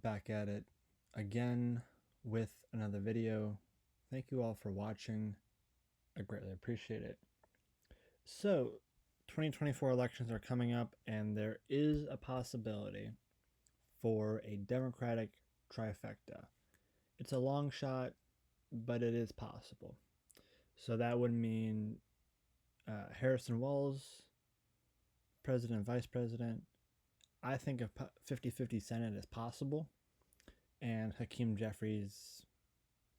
back at it again with another video. Thank you all for watching. I greatly appreciate it. So, 2024 elections are coming up, and there is a possibility for a Democratic trifecta. It's a long shot, but it is possible. So that would mean Harrison Wells, president, vice president. I think a 50-50 Senate is possible, and Hakeem Jeffries,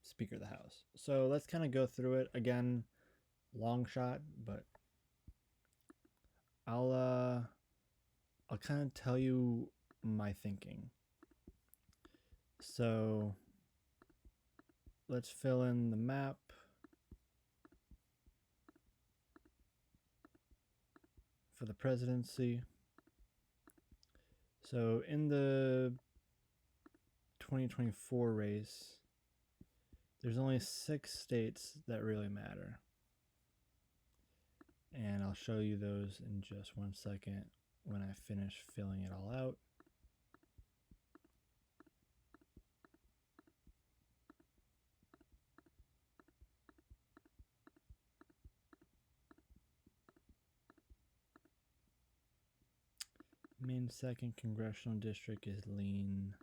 Speaker of the House. So let's kind of go through it again. Long shot, but I'll kind of tell you my thinking. So let's fill in the map. For the presidency. So in the 2024 race, there's only 6 states that really matter. And I'll show you those in just one second when I finish filling it all out. Maine 2nd Congressional District is lean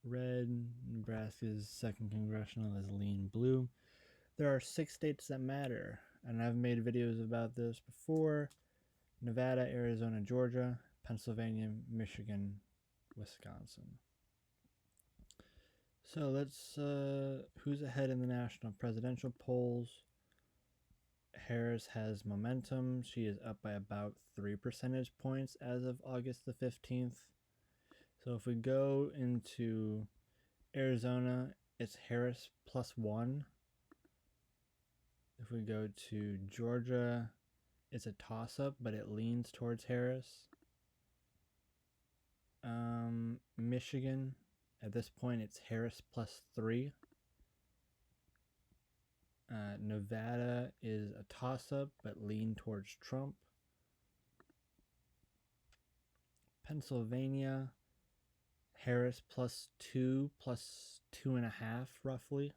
red. Nebraska's 2nd Congressional is lean blue. There are 6 states that matter, and I've made videos about this before. Nevada, Arizona, Georgia, Pennsylvania, Michigan, Wisconsin. So let's, who's ahead in the national presidential polls? Harris has momentum. She is up by about 3 percentage points as of August the 15th. So if we go into Arizona, it's Harris +1. If we go to Georgia, it's a toss-up, but it leans towards Harris. Michigan, at this point, it's Harris +3. Nevada is a toss-up, but lean towards Trump. Pennsylvania, Harris +2, +2.5 roughly.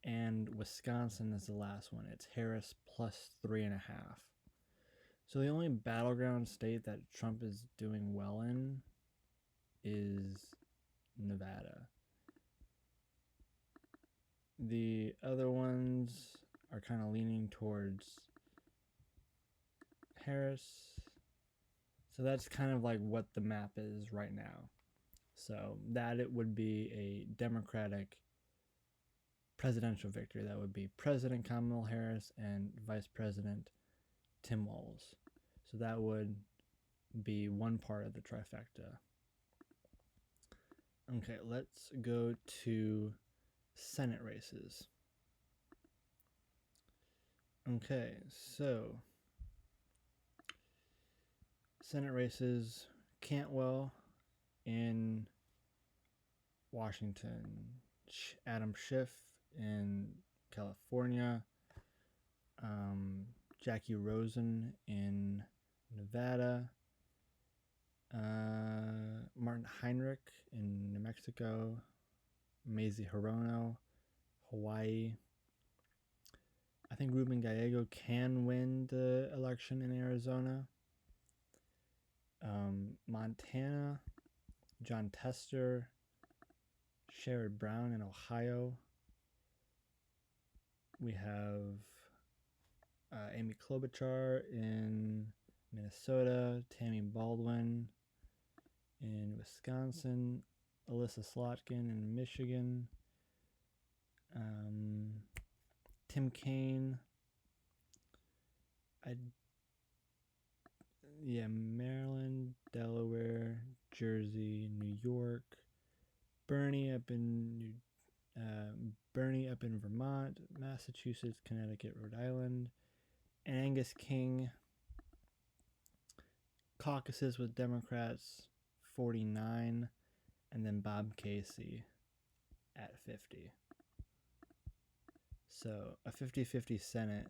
And Wisconsin is the last one. It's Harris +3.5. So the only battleground state that Trump is doing well in is Nevada. The other ones are kind of leaning towards Harris. So that's kind of like what the map is right now. So that it would be a Democratic presidential victory. That would be President Kamala Harris and Vice President Tim Walz. So that would be one part of the trifecta. Okay, let's go to Senate races. Okay, so Senate races, Cantwell in Washington, Adam Schiff in California, Jackie Rosen in Nevada, Martin Heinrich in New Mexico, Mazie Hirono, Hawaii. I think Ruben Gallego can win the election in Arizona. Montana, John Tester, Sherrod Brown in Ohio. We have Amy Klobuchar in Minnesota, Tammy Baldwin in Wisconsin, Alyssa Slotkin in Michigan, Tim Kaine, Maryland, Delaware, Jersey, New York, Bernie up in Vermont, Massachusetts, Connecticut, Rhode Island, Angus King. Caucuses with Democrats 49, and then Bob Casey at 50. So a 50-50 Senate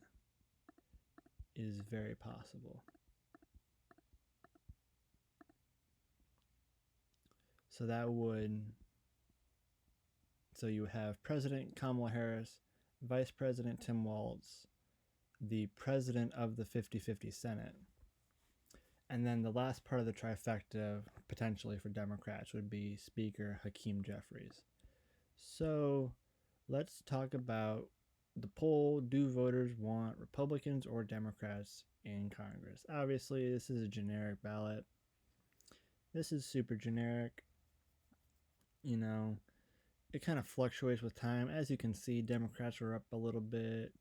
is very possible. So you have President Kamala Harris, Vice President Tim Walz, the president of the 50-50 Senate, and then the last part of the trifecta, potentially for Democrats, would be Speaker Hakeem Jeffries. So let's talk about the poll. Do voters want Republicans or Democrats in Congress? Obviously, this is a generic ballot. This is super generic. You know, it kind of fluctuates with time. As you can see, Democrats were up a little bit,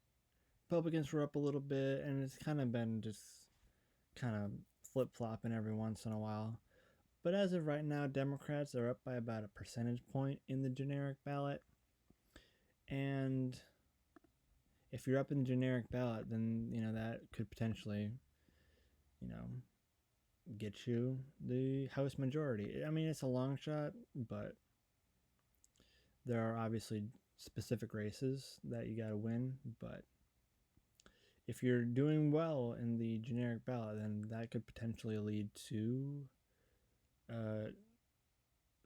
Republicans were up a little bit, and it's kind of been just kind of flip-flopping every once in a while. But as of right now, Democrats are up by about a percentage point in the generic ballot. And if you're up in the generic ballot, then, that could potentially, get you the House majority. I mean, it's a long shot, but there are obviously specific races that you got to win. But if you're doing well in the generic ballot, then that could potentially lead to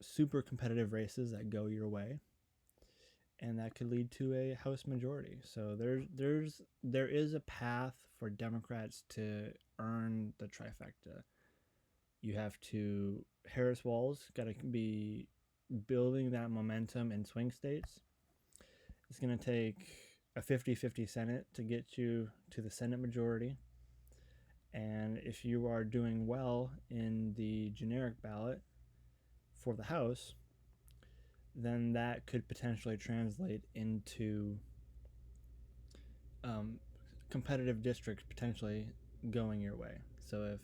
super competitive races that go your way, and that could lead to a House majority. So there is a path for Democrats to earn the trifecta. You have to Harris Walz got to be building that momentum in swing states. It's going to take a 50-50 Senate to get you to the Senate majority. And if you are doing well in the generic ballot for the House, then that could potentially translate into competitive districts potentially going your way. So if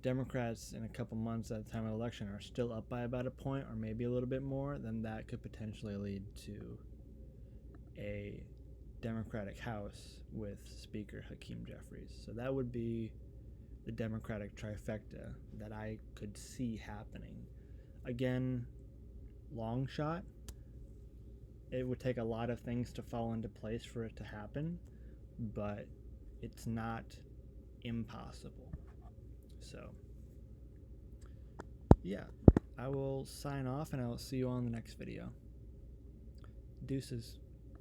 Democrats in a couple months at the time of election are still up by about a point or maybe a little bit more, then that could potentially lead to a Democratic House with Speaker Hakeem Jeffries. So that would be the Democratic trifecta that I could see happening. Again, long shot. It would take a lot of things to fall into place for it to happen, but it's not impossible. So, yeah, I will sign off and I will see you on the next video. Deuces.